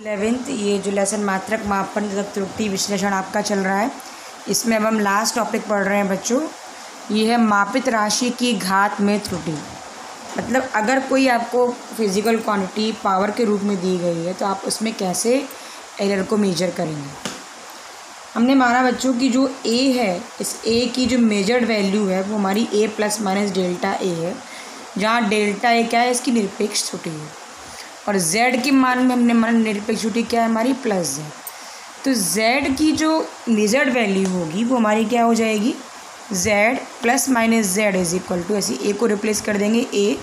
11th ये जो lesson मात्रक मापन त्रुटि विश्लेषण आपका चल रहा है, इसमें अब हम लास्ट टॉपिक पढ़ रहे हैं बच्चों। ये है मापित राशि की घात में त्रुटि। मतलब अगर कोई आपको फिजिकल क्वांटिटी पावर के रूप में दी गई है तो आप उसमें कैसे एरर को मेजर करेंगे। हमने माना बच्चों की जो a है, इस a की जो मेजर्ड वैल्यू है वो हमारी a plus minus delta a है, जहाँ डेल्टा a क्या है, इसकी निरपेक्ष त्रुटि है। और z के मान में हमने माना निरपेक्ष त्रुटि क्या है हमारी प्लस z। तो z की जो मेजर्ड वैल्यू होगी वो हमारी क्या हो जाएगी, z plus minus z is equal to, ऐसे a को रिप्लेस कर देंगे a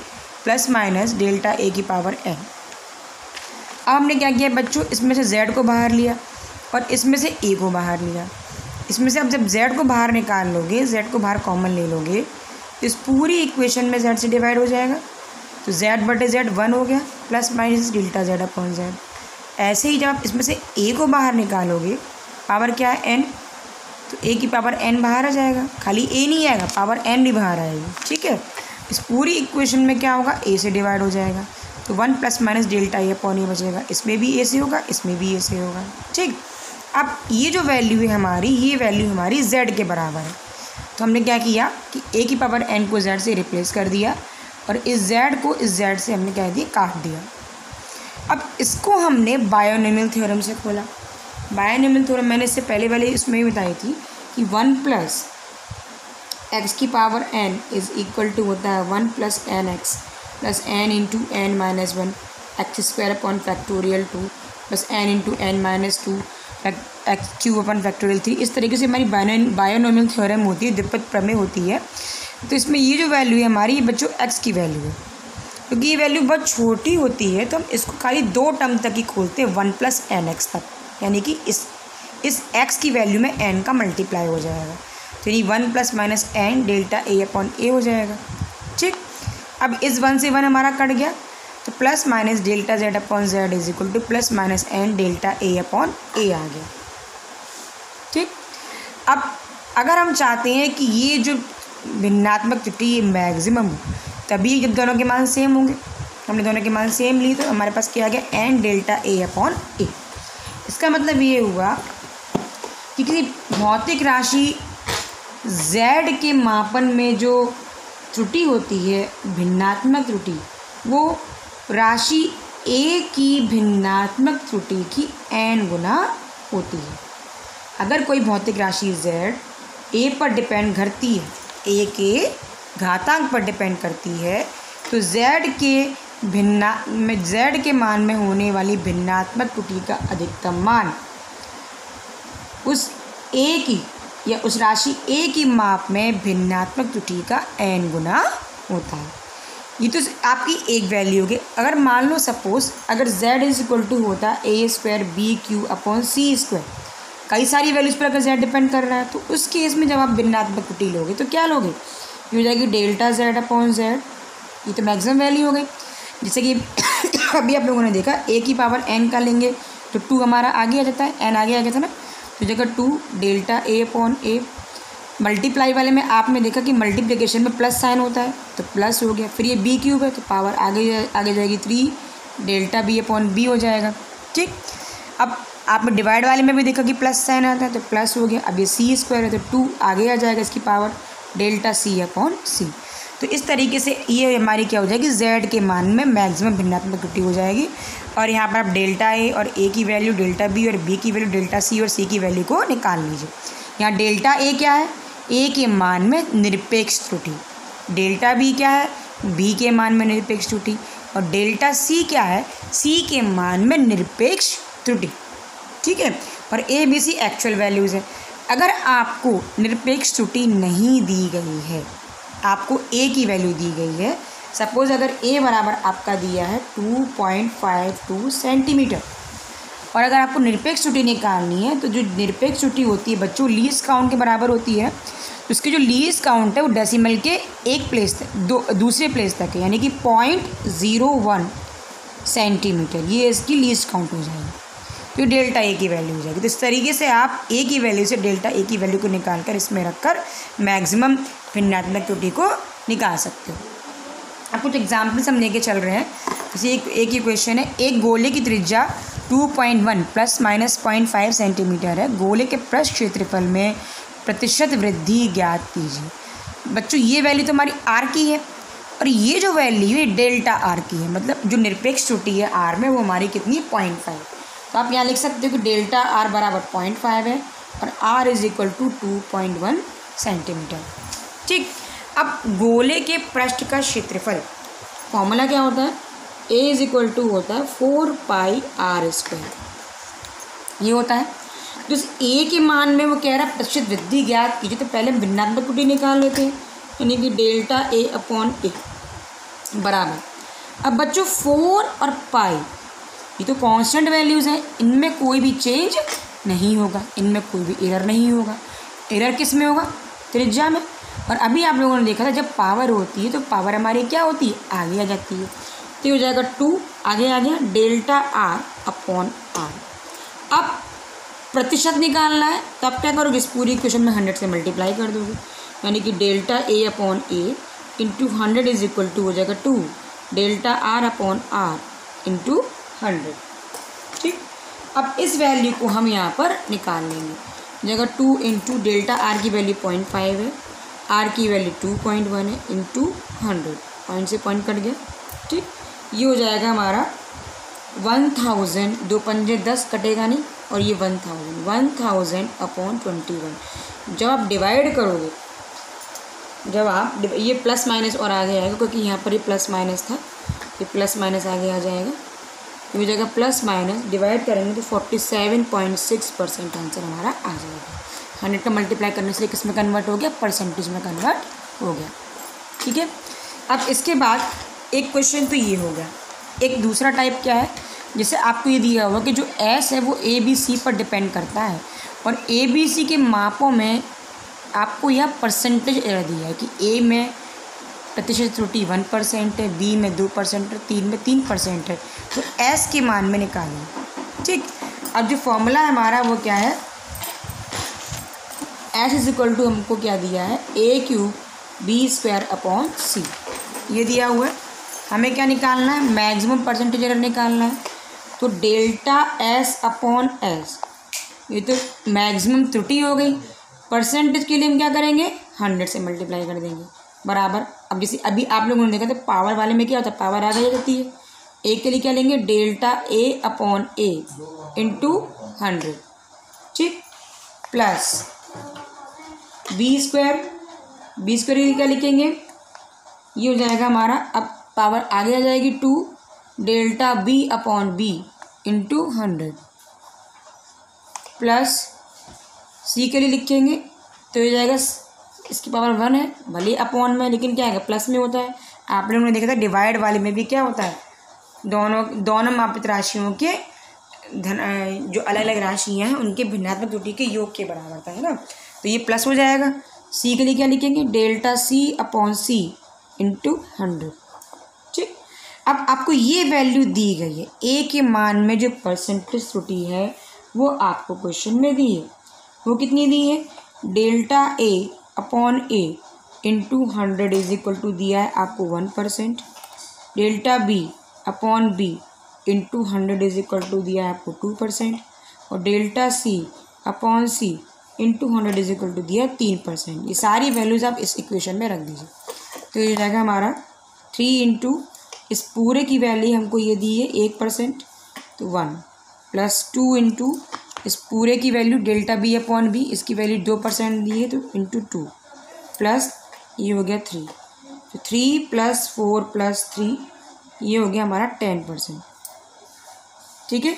plus minus delta a की पावर n। अब हमने क्या किया बच्चों, इसमें से z को बाहर लिया और इसमें से a को बाहर लिया। इसमें से अब जब z को बाहर निकाल लोगे, z को बाहर कॉमन ले लोगे, तो इस पूरी इक्वेशन में z से डिवाइड हो जाएगा। तो z बटे z 1 हो गया, plus minus delta z upon z। ऐसे ही जब आप इसमें से a को बाहर निकालोगे, पावर क्या है n, तो a की पावर n बाहर आ जाएगा। खाली a नहीं आएगा, पावर n भी बाहर आएगी। ठीक है, इस पूरी इक्वेशन में क्या होगा, a से डिवाइड हो जाएगा। तो 1 plus minus delta a upon a बचेगा। इसमें भी a से होगा, इसमें भी a से होगा। ठीक, अब ये जो वैल्यू है हमारी, ये वैल्यू हमारी z के बराबर है। तो हमने क्या किया कि a की पावर n को z से रिप्लेस कर दिया और इस z को इस z से हमने क्या दिया, काट दिया। अब इसको हमने बायोनोमियल थ्योरम से खोला। बायोनोमियल थ्योरम मैंने इससे पहले वाले इसमें ही बताई थी कि 1 प्लस एक्स की power n is equal to होता है 1 plus n x plus n into n minus 1 x square upon factorial 2 plus n into n minus 2 x cube upon factorial 3। इस तरीके से हमारी बायोनोमियल थ्योरम होती है, द्विपद प्रमेय होती है। तो इसमें ये जो वैल्यू है हमारी, ये बच्चों एक्स की वैल्यू है। क्योंकि ये वैल्यू बहुत छोटी होती है तो हम इसको खाली 2 टर्म तक ही खोलते हैं, 1 प्लस एन एक्स तक, यानी कि इस एक्स की वैल्यू में एन का मल्टीप्लाई हो जाएगा। तो यानी 1 प्लस माइनस एन डेल्टा ए अपॉन ए हो जाएगा। ठीक, अब इस 1 से 1 हमारा कट गया, तो plus minus delta Z upon Z is equal to plus minus N delta A upon A आ गया। ठीक, अब अगर हम चाहते हैं कि ये जो भिन्नात्मक त्रुटि ये मैक्सिमम हो, तभी जब दोनों के मान सेम होंगे। हमने दोनों के मान सेम ली तो हमारे पास क्या आ गया, एन डेल्टा ए अपॉन ए। इसका मतलब ये हुआ कि किसी भौतिक राशि z के मापन में जो त्रुटि होती है, भिन्नात्मक त्रुटि, वो राशि a की भिन्नात्मक त्रुटि की n गुना होती है। अगर कोई भौतिक राशि z a पर डिपेंड करती है, a के घातांक पर डिपेंड करती है, तो z के मान में होने वाली भिन्नात्मक त्रुटि का अधिकतम मान उस a की या उस राशि a की माप में भिन्नात्मक त्रुटि का n गुना होता है। ये तो आपकी एक वैल्यू होगी। अगर मान लो सपोज अगर z इज इक्वल टू होता a square b q upon c square, कई सारी वैल्यूज़ पर अगर z डिपेंड कर रहा है, तो उस केस में जब आप भिन्नात्मक त्रुटि लोगे तो क्या लोगे, ये हो जाएगी डेल्टा z अपॉन z। ये तो मैक्सिमम वैल्यू हो गई। जैसे कि अभी आप लोगों ने देखा a की पावर n का लेंगे तो 2 हमारा आगे आ जाता है, n आगे आ गया था ना, तो जगह 2 delta a upon a। Multiply वाले में आपने देखा कि मल्टीप्लिकेशन में प्लस साइन होता है तो प्लस हो गया। फिर ये b क्यूब है तो पावर आगे जाएगी 3 डेल्टा b अपॉन b हो जाएगा। ठीक, अब आपने डिवाइड वाले में भी देखा कि प्लस साइन आता है तो प्लस हो गया। अब ये सी स्क्वायर है तो 2 आगे आ जाएगा इसकी power delta c upon c। तो इस तरीके से ये हमारी क्या हो जाएगी, z के मान में मैक्सिमम भिन्नात्मक त्रुटि हो जाएगी। और यहाँ पर आप डेल्टा a और a की वैल्यू डेल्टा b और b की वैल्यू डेल्टा c और c की वैल्यू को निकाल लीजिए। यहाँ डेल्टा a क्या है, a के मान में निरपेक्ष त्रुटि, डेल्टा b क्या है, b के मान में निरपेक्ष त्रुटि, और डेल्टा c क्या है, c के मान में निरपेक्ष त्रुटि। ठीक है, और a b c actual values है। अगर आपको निरपेक्ष त्रुटि नहीं दी गई है, आपको a की वैल्यू दी गई है, सपोज़ अगर a बराबर आपका दिया है 2.52 सेंटीमीटर, और अगर आपको निरपेक्ष त्रुटि निकालनी है तो जो निरपेक्ष त्रुटि होती है बच्चों लीस्ट काउंट के बराबर होती है। तो उसकी जो लीस्ट काउंट है वो डेसिमल के एक प्लेस तक दूसरे प्लेस तक है, यानी कि 0.01 सेंटीमीटर, ये इसकी लीस्ट काउंट हो जाएगी। तो डेल्टा ए की वैल्यू हो जाएगी। तो इस तरीके से आप ए की वैल्यू से डेल्टा ए की वैल्यू को निकाल कर इसमें रखकर मैक्सिमम भिन्नात्मक त्रुटि को निकाल सकते हो। अब कुछ एग्जाम्पल्स हम लेके चल रहे हैं। जैसे एक ही क्वेश्चन है, एक गोले की त्रिज्या 2.1 प्लस माइनस 0.5 सेंटीमीटर है। गोले के पृष्ठ क्षेत्रफल में प्रतिशत वृद्धि ज्ञात कीजिए। बच्चों ये वैल्यू तो हमारी आर की है और ये जो वैल्यू है डेल्टा आर की है, मतलब जो निरपेक्ष त्रुटि है आर में वो हमारी कितनी 0.5। तो आप यहाँ लिख सकते हो कि डेल्टा आर बराबर 0.5 है और r is equal to 2.1 centimetre. ठीक, अब गोले के पृष्ठ का क्षेत्रफल फॉर्मूला क्या होता है, ए इज इक्वल टू होता है 4πr², ये होता है। तो इस ए के मान में वो कह रहा है प्रतिशत वृद्धि ज्ञात कीजिए, तो पहले हम भिन्नात्मक त्रुटि निकाल लेते हैं, यानी कि डेल्टा ए अपॉन ए बराबर। अब बच्चों 4 और पाई ये तो कांस्टेंट वैल्यूज़ हैं, इनमें कोई भी चेंज नहीं होगा, इनमें कोई भी एरर नहीं होगा। एरर किस में होगा, त्रिज्या में। और अभी आप लोगों ने देखा था जब पावर होती है तो पावर हमारी क्या होती है, आगे आ जाती है। तो ये हो जाएगा 2 आगे आ गया डेल्टा आर अपॉन आर। अब प्रतिशत निकालना है तो आप क्या करोगे, इस पूरी इक्वेशन में 100 से मल्टीप्लाई कर दोगे, यानी कि delta A upon a into 100 is equal to हो जाएगा 2 delta r upon r into 100। ठीक, अब इस वैल्यू को हम यहाँ पर निकाल लेंगे। जगह 2 इंटू डेल्टा आर की वैल्यू 0.5 है, आर की वैल्यू 2.1 है इंटू 100, पॉइंट से पॉइंट कट गया। ठीक, ये हो जाएगा हमारा 1000, 2 पंजे 10 कटेगा नहीं, और ये 1000 अपॉन 21। जब आप डिवाइड करोगे, जब आप ये प्लस माइनस और आगे आएगा, क्योंकि यहाँ पर ये प्लस माइनस था, ये प्लस माइनस आगे आ जाएगा, ये हो जाएगा प्लस माइनस डिवाइड करेंगे तो 47.6% आंसर हमारा आ जाएगा। 100 का मल्टीप्लाई करने से किस में कन्वर्ट हो गया, परसेंटेज में कन्वर्ट हो गया। ठीक है, अब इसके बाद एक क्वेश्चन तो ये हो गया। एक दूसरा टाइप क्या है, जैसे आपको ये दिया हुआ कि जो एस है वो ए बी सी पर डिपेंड करता है, और ए बी सी के मापों में आपको यह परसेंटेज एरर दिया है कि ए में प्रतिशत त्रुटि 1% है, बी में 2% है, 3 में 3% है, तो एस के मान में निकालिए। ठीक, अब जो फॉर्मूला है हमारा वो क्या है, एस इज इक्वल टू हमको क्या दिया है, a³ b² अपॉन सी, ये दिया हुआ है। हमें क्या निकालना है, मैक्सिमम परसेंटेज एरर निकालना है। तो डेल्टा एस अपॉन एस, ये तो मैक्सिमम त्रुटि हो गई। परसेंटेज के लिए हम क्या करेंगे, 100 से मल्टीप्लाई कर देंगे बराबर। अब जैसे अभी आप लोगों ने देखा तो पावर वाले में क्या होता है, पावर आगे आ जाती है। ए के लिए क्या लेंगे, delta A upon a into 100, ठीक, प्लस b² क्या लिखेंगे, ये हो जाएगा हमारा, अब पावर आगे आ जाएगी 2 delta B upon B into 100, plus C के लिए लिखेंगे तो ये जाएगा, इसकी पावर 1 है, भले अपॉन में लेकिन क्या है प्लस में होता है। आप लोगों ने देखा था डिवाइड वाले में भी क्या होता है, दोनों मापित राशियों के जो अलग अलग राशियाँ हैं उनके भिन्नात्मक त्रुटि के योग के बराबर था, है ना। तो ये प्लस हो जाएगा। सी के लिए क्या लिखेंगे, delta c upon c into 100, ठीक। अब आपको ये वैल्यू दी गई है, ए के मान में जो परसेंटेज त्रुटि है वो आपको क्वेश्चन में दी है। वो कितनी दी है, delta A upon a into 100 is equal to दिया है आपको 1%, delta B upon B into 100 is equal to दिया है आपको 2%, और delta c upon c into 100 is equal to दिया है 3%। ये सारी वैल्यूज़ आप इस इक्वेशन में रख दीजिए। तो ये जाएगा हमारा 3 इंटू इस पूरे की वैल्यू हमको ये दी है 1%, तो 1, प्लस 2 इंटू इस पूरे की value delta B upon b, इसकी वैल्यू 2% दी है तो इंटू 2, प्लस ये हो गया 3, तो 3 प्लस 4 प्लस 3 ये हो गया हमारा 10%, ठीक है।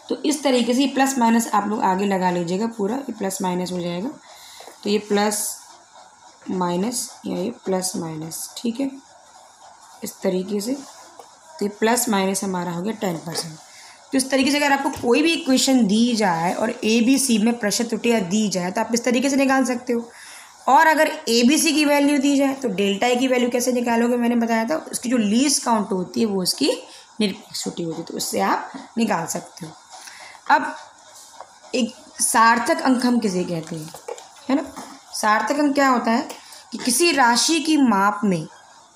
तो इस तरीके से ये प्लस माइनस आप लोग आगे लगा लीजिएगा, पूरा ये प्लस माइनस हो जाएगा। तो ये प्लस माइनस या ये प्लस माइनस, ठीक है, इस तरीके से। तो ये प्लस माइनस हमारा हो गया 10%। तो इस तरीके से अगर आपको कोई भी इक्वेशन दी जाए और ए बी सी में प्रतिशत त्रुटियाँ दी जाए तो आप इस तरीके से निकाल सकते हो। और अगर ए बी सी की वैल्यू दी जाए तो डेल्टा ए की वैल्यू कैसे निकालोगे, मैंने बताया था, उसकी जो लीस्ट काउंट होती है वो उसकी निरपेक्ष त्रुटि होती है, तो उससे आप निकाल सकते हो। अब एक सार्थक अंक हम किसे कहते हैं, है ना। सार्थक अंक क्या होता है कि किसी राशि की माप में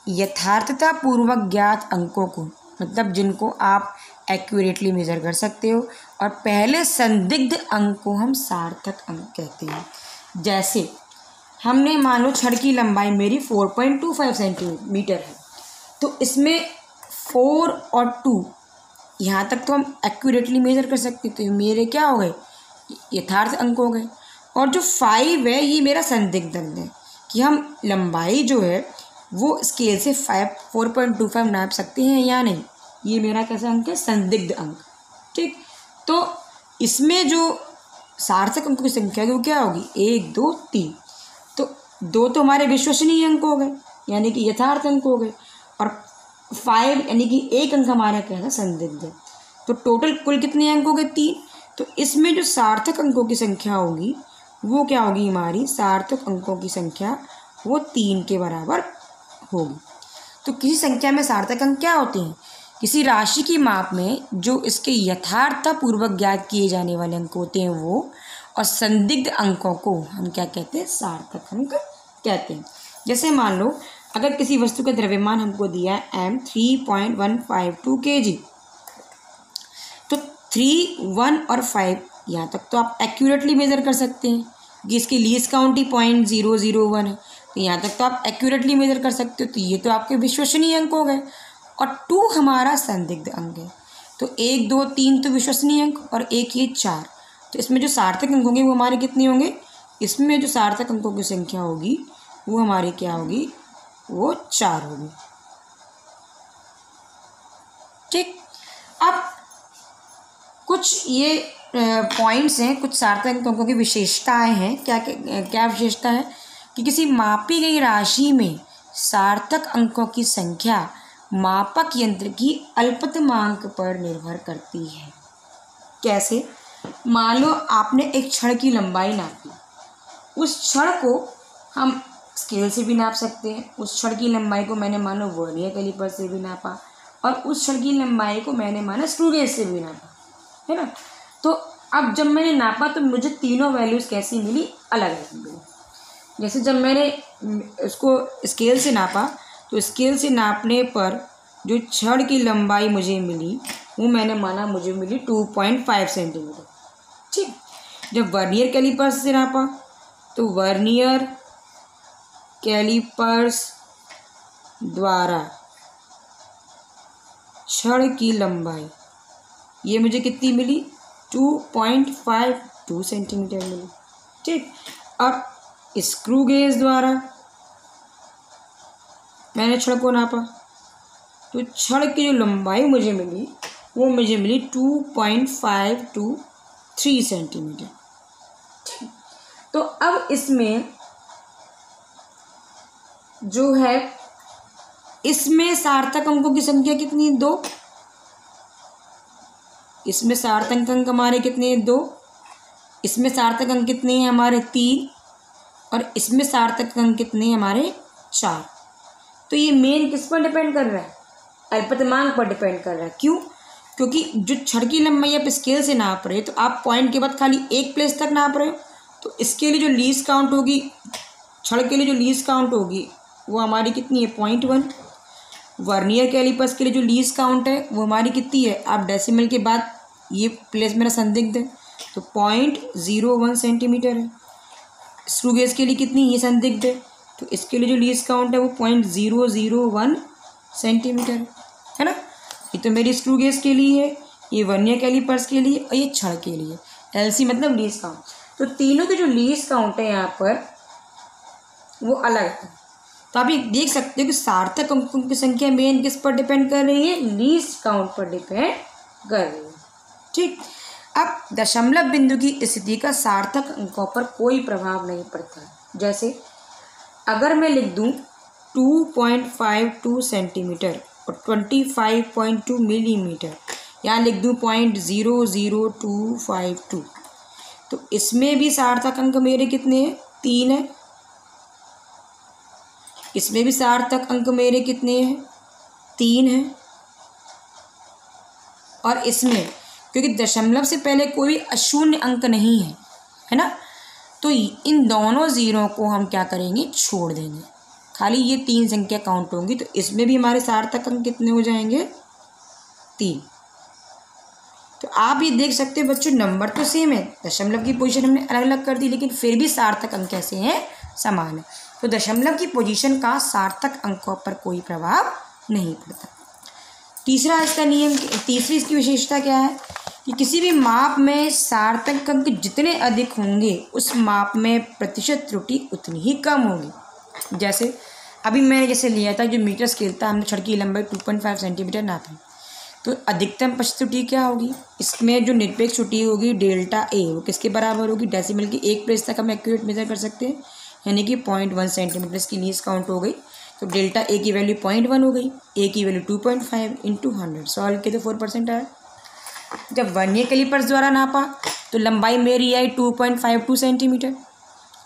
यथार्थता पूर्वक ज्ञात अंकों को, मतलब जिनको आप एक्यूरेटली मेज़र कर सकते हो। और पहले संदिग्ध अंक को हम सार्थक अंक कहते हैं। जैसे हमने मान लो छड़ की लंबाई मेरी 4.25 सेंटीमीटर है, तो इसमें 4 और 2 यहाँ तक तो हम एक्यूरेटली मेज़र कर सकते, तो मेरे क्या हो गए, यथार्थ अंक हो गए। और जो 5 है ये मेरा संदिग्ध अंक है कि हम लंबाई जो है वो स्केल से 4.25 नाप सकते हैं या नहीं, ये मेरा कैसा अंक है, संदिग्ध अंक। ठीक, तो इसमें जो सार्थक अंकों की संख्या वो क्या होगी, 1 2 3। तो 2 तो हमारे विश्वसनीय अंक हो गए यानी कि यथार्थ अंक हो गए, और 5 यानी कि 1 अंक हमारा क्या है, संदिग्ध है। तो टोटल कुल कितने अंक हो गए, 3। तो इसमें जो सार्थक अंकों की संख्या होगी वो क्या होगी, हमारी सार्थक अंकों की संख्या वो 3 के बराबर होगी। तो किसी संख्या में सार्थक अंक क्या होते हैं, किसी राशि की माप में जो इसके यथार्थपूर्वक ज्ञात किए जाने वाले अंक होते हैं वो, और संदिग्ध अंकों को हम क्या कहते हैं, सार्थक अंक कहते हैं। जैसे मान लो अगर किसी वस्तु का द्रव्यमान हमको दिया है m 3.152 kg, तो 3, 1 और 5 यहाँ तक तो आप एक्यूरेटली मेज़र कर सकते हैं कि इसकी लीस्ट काउंट ही 0.001 है, तो यहाँ तक तो आप एक्यूरेटली मेज़र कर सकते हो। तो ये तो आपके विश्वसनीय अंक हो गए, और 2 हमारा संदिग्ध अंक है। तो 1 2 3 तो विश्वसनीय अंक, और 1 ये 4। तो इसमें जो सार्थक अंक होंगे वो हमारे कितने होंगे, इसमें जो सार्थक अंकों की संख्या होगी वो हमारी क्या होगी, वो 4 होगी। ठीक, अब कुछ ये पॉइंट्स हैं, कुछ सार्थक अंकों की विशेषताएं हैं। क्या क्या विशेषता है कि किसी मापी गई राशि में सार्थक अंकों की संख्या मापक यंत्र की अल्पतमांक पर निर्भर करती है। कैसे, मान लो आपने एक छड़ की लंबाई नापी, उस छड़ को हम स्केल से भी नाप सकते हैं। उस छड़ की लंबाई को मैंने मानो वर्नियर कैलिपर से भी नापा, और उस छड़ की लंबाई को मैंने माना स्क्रू गेज से भी नापा, है ना। तो अब जब मैंने नापा तो मुझे तीनों वैल्यूज़ कैसी मिली, अलग अलग मिली। जैसे जब मैंने उसको स्केल से नापा, तो स्केल से नापने पर जो छड़ की लंबाई मुझे मिली वो मैंने माना मुझे मिली 2.5 सेंटीमीटर। ठीक, जब वर्नियर कैलिपर्स से नापा तो वर्नियर कैलिपर्स द्वारा छड़ की लंबाई ये मुझे कितनी मिली, 2.52 सेंटीमीटर मिली। ठीक, अब स्क्रू गेज द्वारा मैंने छड़ को नापा, तो छड़ की जो लंबाई मुझे मिली वो मुझे मिली 2.523 सेंटीमीटर। तो अब इसमें जो है, इसमें सार्थक अंकों की संख्या कितनी है, 2। इसमें सार्थक अंक हमारे कितने हैं, 2। इसमें सार्थक अंक कितने हैं हमारे, 3। और इसमें सार्थक अंक कितने हैं हमारे, 4। तो ये मेन किस पर डिपेंड कर रहा है, अल्पतमांक पर डिपेंड कर रहा है। क्यों, क्योंकि जो छड़ की लंबाई आप स्केल से नाप रहे हो तो आप पॉइंट के बाद खाली एक प्लेस तक नाप रहे हो, तो इसके लिए जो लीस्ट काउंट होगी, छड़ के लिए जो लीस्ट काउंट होगी वो हमारी कितनी है, 0.1। वर्नियर कैलिपर्स के लिए जो लीस्ट काउंट है वो हमारी कितनी है, आप डेसिमल के बाद ये प्लेस मेरा संदिग्ध है तो 0.01 सेंटीमीटर है। स्क्रू गेज के लिए कितनी, ये संदिग्ध है, तो इसके लिए जो लीस्ट काउंट है वो 0.001 सेंटीमीटर है ना। ये तो मेरी स्क्रू गेज के लिए है, ये वर्नियर कैलिपर्स के लिए, और ये छड़ के लिए। एलसी मतलब लीस्ट काउंट। तो तीनों के जो लीस्ट काउंट है यहाँ पर वो अलग है। तो आप ये देख सकते हो कि सार्थक अंकों की संख्या मेन किस पर डिपेंड कर रही है, लीस्ट काउंट पर डिपेंड कर रही है। ठीक, अब दशमलव बिंदु की स्थिति का सार्थक अंकों पर कोई प्रभाव नहीं पड़ता। जैसे अगर मैं लिख दूं 2.52 सेंटीमीटर और 25.2 मिलीमीटर, यहाँ लिख दूं 0.00252, तो इसमें भी सार्थक अंक मेरे कितने हैं, 3 है। इसमें भी सार्थक अंक मेरे कितने हैं, 3 है। और इसमें क्योंकि दशमलव से पहले कोई अशून्य अंक नहीं है, है ना, तो इन दोनों ज़ीरो को हम क्या करेंगे, छोड़ देंगे, खाली ये 3 संख्या काउंट होंगी। तो इसमें भी हमारे सार्थक अंक कितने हो जाएंगे, 3। तो आप ये देख सकते हो बच्चों, नंबर तो सेम है, दशमलव की पोजीशन हमने अलग अलग कर दी, लेकिन फिर भी सार्थक अंक कैसे हैं, समान है। तो दशमलव की पोजीशन का सार्थक अंकों पर कोई प्रभाव नहीं पड़ता। तीसरा इसका नियम, तीसरी इसकी विशेषता क्या है कि किसी भी माप में सार्थक अंक जितने अधिक होंगे उस माप में प्रतिशत त्रुटि उतनी ही कम होगी। जैसे अभी मैंने जैसे लिया था, जो मीटर स्केल था, हमने छड़ की लंबाई 2.5 सेंटीमीटर नापी, तो अधिकतम प्रतिशत त्रुटि क्या होगी, इसमें जो निरपेक्ष त्रुटि होगी डेल्टा ए, वो किसके बराबर होगी, डेसिमल की एक प्लेस तक हम एक्यूरेट मेजर कर सकते हैं, यानी कि 0.1 सेंटीमीटर इसकी लीस्ट काउंट हो गई। तो डेल्टा ए की वैल्यू 0.1 हो गई, ए की वैल्यू 2.5 इंटू 100, सॉल्व किए तो 4% आया। जब वर्नियर कैलिपर्स द्वारा नापा तो लंबाई मेरी आई 2.52 सेंटीमीटर।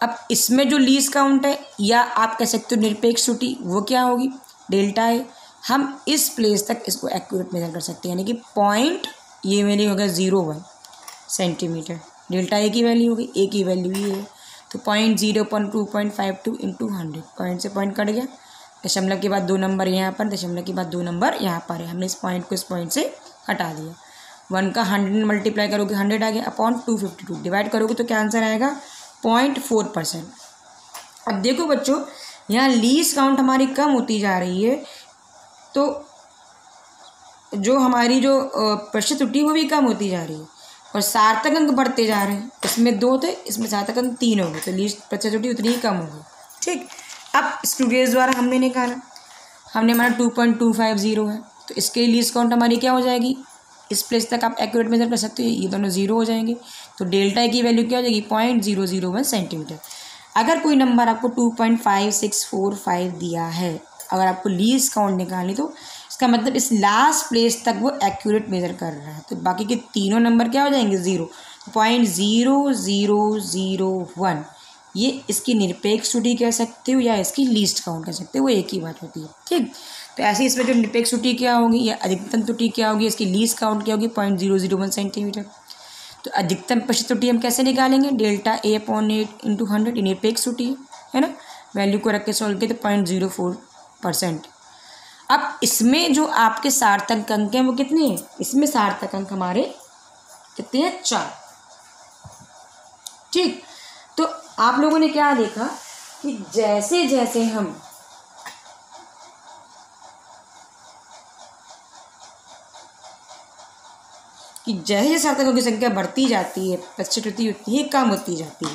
अब इसमें जो लीस्ट काउंट है, या आप कह सकते हो निरपेक्ष त्रुटि, वो क्या होगी, डेल्टा ए। हम इस प्लेस तक इसको एक्यूरेट मेजर कर सकते हैं, यानी कि पॉइंट ये मेरी हो गया 0.1 सेंटीमीटर, डेल्टा ए की वैल्यू होगी, ए की वैल्यू ये है, तो 0.0252 इंटू 100, पॉइंट से पॉइंट कट गया, दशमलव के बाद 2 नंबर यहाँ पर, दशमलव के बाद 2 नंबर यहाँ पर है, हमने इस पॉइंट को इस पॉइंट से हटा दिया। 1 का 100 मल्टीप्लाई करोगे 100 आ गया, अपॉन 252 डिवाइड करोगे तो क्या आंसर आएगा, 0.4%। अब देखो बच्चों, यहाँ लीस्ट काउंट हमारी कम होती जा रही है, तो जो हमारी जो प्रतिशत त्रुटि वो भी कम होती जा रही है, और सार्थक अंक बढ़ते जा रहे हैं। इसमें 2 थे, इसमें सार्थक अंक 3 हो गए, तो लीस्ट प्रतिशत त्रुटि उतनी ही कम होगी। ठीक, अब स्क्रू गेज द्वारा हमने निकाला, हमने हमारा 2.250 है, तो इसके लीस्ट काउंट हमारी क्या हो जाएगी, इस प्लेस तक आप एक्यूरेट मेजर कर सकते हो, ये दोनों 0 हो जाएंगे, तो डेल्टा की वैल्यू क्या हो जाएगी, 0.001 सेंटीमीटर। अगर कोई नंबर आपको 2.5645 दिया है, अगर आपको लीस्ट काउंट निकालनी, तो इसका मतलब इस लास्ट प्लेस तक वो एक्यूरेट मेजर कर रहा है, तो बाकी के तीनों नंबर क्या हो जाएंगे, 0, 0.0001, ये इसकी निरपेक्ष त्रुटि कह सकते हो या इसकी लीस्ट काउंट कह सकते हो, वो एक ही बात होती है। ठीक, तो ऐसे इसमें जो निरपेक्ष त्रुटि क्या होगी या अधिकतम त्रुटि क्या होगी, इसकी लीस्ट काउंट क्या होगी, 0.001 सेंटीमीटर। तो अधिकतम प्रतिशत त्रुटि हम कैसे निकालेंगे, डेल्टा ए अपॉन 8 इंटू 100, निरपेक्ष त्रुटि है ना, वैल्यू को रख के सॉल्व किया तो 0.04%। अब इसमें जो आपके सार्थक अंक हैं वो कितने हैं, इसमें सार्थक अंक हमारे कितने हैं, 4। ठीक, तो आप लोगों ने क्या देखा कि जैसे जैसे हम सार्थकों की संख्या बढ़ती जाती है, प्रतिशत त्रुटि उतनी ही कम होती जाती है।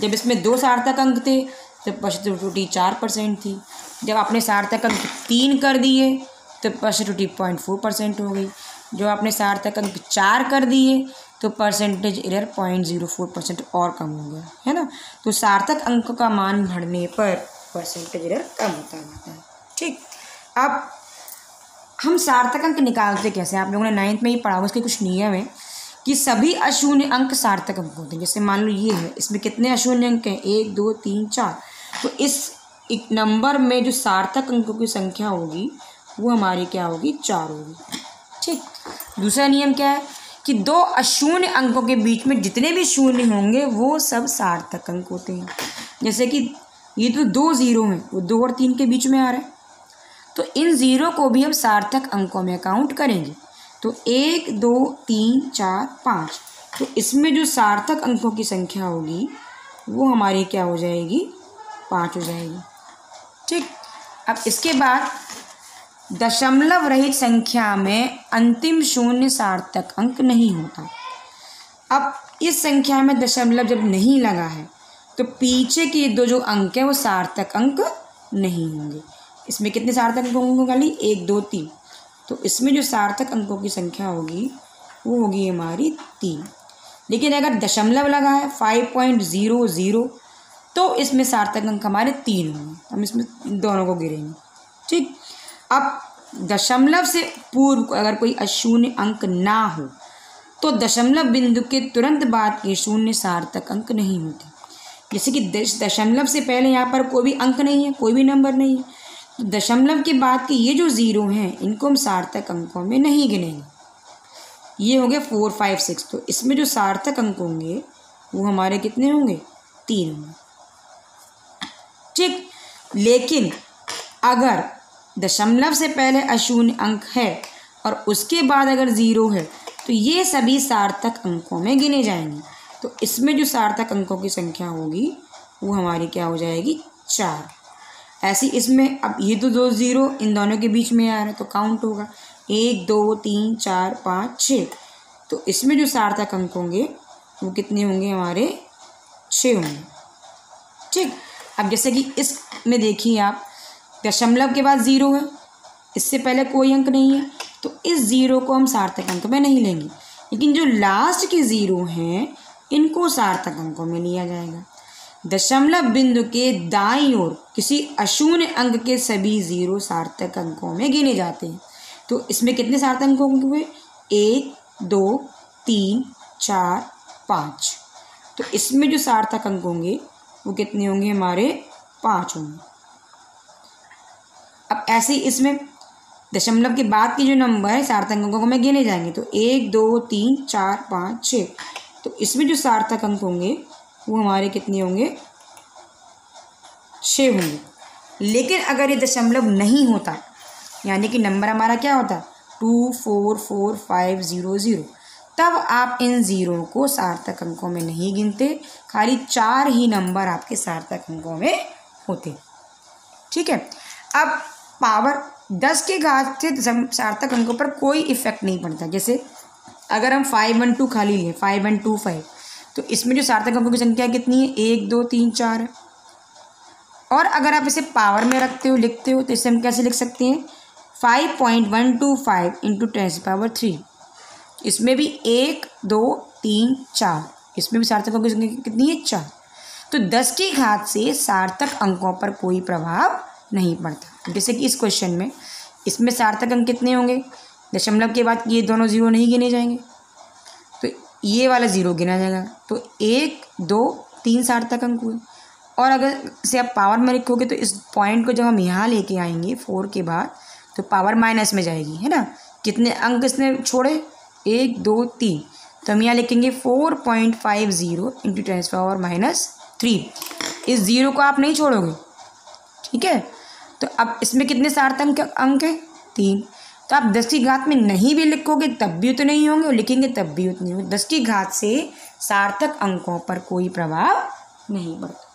जब इसमें 2 सार्थक अंक थे तो प्रतिशत त्रुटि 4% थी, जब आपने सार्थक अंक 3 कर दिए तो प्रतिशत त्रुटि 0.4% हो गई, जो आपने सार्थक अंक 4 कर दिए तो परसेंटेज एरर 0.04% और कम हो गया, है ना। तो सार्थक अंक का मान बढ़ने पर परसेंटेज एरर कम होता जाता है। ठीक, अब हम सार्थक अंक निकालते कैसे, आप लोगों ने 9th में ही पढ़ा, उसके कुछ नियम है कि सभी अशून्य अंक सार्थक अंक होते हैं। जैसे मान लो ये है, इसमें कितने अशून्य अंक हैं, 1 2 3 4, तो इस एक नंबर में जो सार्थक अंकों की संख्या होगी वो हमारी क्या होगी, 4 होगी। ठीक, दूसरा नियम क्या है कि 2 अशून्य अंकों के बीच में जितने भी शून्य होंगे वो सब सार्थक अंक होते हैं। जैसे कि ये तो 2 0 हैं, वो 2 और 3 के बीच में आ रहा है, तो इन 0 को भी हम सार्थक अंकों में काउंट करेंगे। तो 1 2 3 4 5, तो इसमें जो सार्थक अंकों की संख्या होगी वो हमारी क्या हो जाएगी, 5 हो जाएगी। ठीक, अब इसके बाद दशमलव रहित संख्या में अंतिम शून्य सार्थक अंक नहीं होता। अब इस संख्या में दशमलव जब नहीं लगा है तो पीछे के 2 जो अंक हैं वो सार्थक अंक नहीं होंगे। इसमें कितने सार्थक अंक होंगे, खाली 1 2 3, तो इसमें जो सार्थक अंकों की संख्या होगी वो होगी हमारी 3। लेकिन अगर दशमलव लगा है 5.00, तो इसमें सार्थक अंक हमारे 3 होंगे, हम इसमें दोनों को गिरेंगे। ठीक, अब दशमलव से पूर्व अगर कोई अशून्य अंक ना हो तो दशमलव बिंदु के तुरंत बाद के शून्य सार्थक अंक नहीं होते। जैसे कि दशमलव से पहले यहाँ पर कोई भी अंक नहीं है, कोई भी नंबर नहीं है, तो दशमलव के बाद के ये जो 0 हैं इनको हम सार्थक अंकों में नहीं गिनेंगे। ये हो गए 4 5 6, तो इसमें जो सार्थक अंक होंगे वो हमारे कितने होंगे, 3 होंगे। ठीक, लेकिन अगर दशमलव से पहले अशून्य अंक है और उसके बाद अगर 0 है तो ये सभी सार्थक अंकों में गिने जाएंगे। तो इसमें जो सार्थक अंकों की संख्या होगी वो हमारी क्या हो जाएगी, 4। ऐसी इसमें अब ये तो 2 0 इन दोनों के बीच में आ रहा है तो काउंट होगा 1 2 3 4 5 6। तो इसमें जो सार्थक अंक होंगे वो कितने होंगे हमारे, 6 होंगे। ठीक, अब जैसे कि इसमें देखिए आप, दशमलव के बाद 0 है, इससे पहले कोई अंक नहीं है, तो इस 0 को हम सार्थक अंक में नहीं लेंगे, लेकिन जो लास्ट के 0 हैं इनको सार्थक अंकों में लिया जाएगा। दशमलव बिंदु के दाईं ओर किसी अशून्य अंक के सभी 0 सार्थक अंकों में गिने जाते हैं। तो इसमें कितने सार्थक अंक हुए, 1 2 3 4 5। तो इसमें जो सार्थक अंक होंगे वो कितने होंगे हमारे, 5 होंगे। अब ऐसे ही इसमें दशमलव के बाद के जो नंबर है सार्थक अंकों में गिने जाएंगे, तो 1 2 3 4 5 6। तो इसमें जो सार्थक अंक होंगे वो हमारे कितने होंगे, 6 होंगे। लेकिन अगर ये दशमलव नहीं होता, यानी कि नंबर हमारा क्या होता, 2 4 4 5 0 0, तब आप इन 0 को सार्थक अंकों में नहीं गिनते, खाली 4 ही नंबर आपके सार्थक अंकों में होते। ठीक है, अब पावर 10 के घात से सार्थक अंकों पर कोई इफेक्ट नहीं पड़ता। जैसे अगर हम 5 1 2 खाली लें, 5 1 2 5, तो इसमें जो सार्थक अंकों की संख्या कितनी है, 1 2 3 4 है। और अगर आप इसे पावर में रखते हो, लिखते हो, तो इसे हम कैसे लिख सकते हैं, 5.125 इंटू 10⁻3। इसमें भी 1 2 3 4, इसमें भी सार्थक अंकों की संख्या कितनी है, 4। तो 10 की घात से सार्थक अंकों पर कोई प्रभाव नहीं पड़ता। जैसे कि इस क्वेश्चन में इसमें सार्थक अंक कितने होंगे, दशमलव के बाद ये दोनों 0 नहीं गिने जाएंगे, तो ये वाला 0 गिना जाएगा। तो 1 2 3 सार्थक अंक हुए। और अगर इसे आप पावर में लिखोगे तो इस पॉइंट को जब हम यहाँ लेके आएंगे 4 के बाद, तो पावर माइनस में जाएगी, है ना। कितने अंक इसने छोड़े, 1 2 3, तो हम यहाँ लिखेंगे 4.50 इंटू 10⁻³ इस 0 को आप नहीं छोड़ोगे। ठीक है, तो अब इसमें कितने सार्थक अंक है, 3। तो आप 10 की घात में नहीं भी लिखोगे तब भी उतने ही होंगे, और लिखेंगे तब भी उतने होंगे। 10 की घात से सार्थक अंकों पर कोई प्रभाव नहीं पड़ता।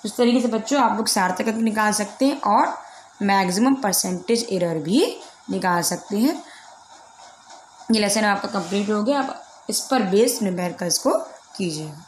इस तरीके से बच्चों आप लोग सार्थक अंक निकाल सकते हैं और मैक्सिमम परसेंटेज एरर भी निकाल सकते हैं। ये लेसन आपका कंप्लीट हो गया। आप इस पर बेस्ड न्यूमेरिकल्स को कीजिएगा।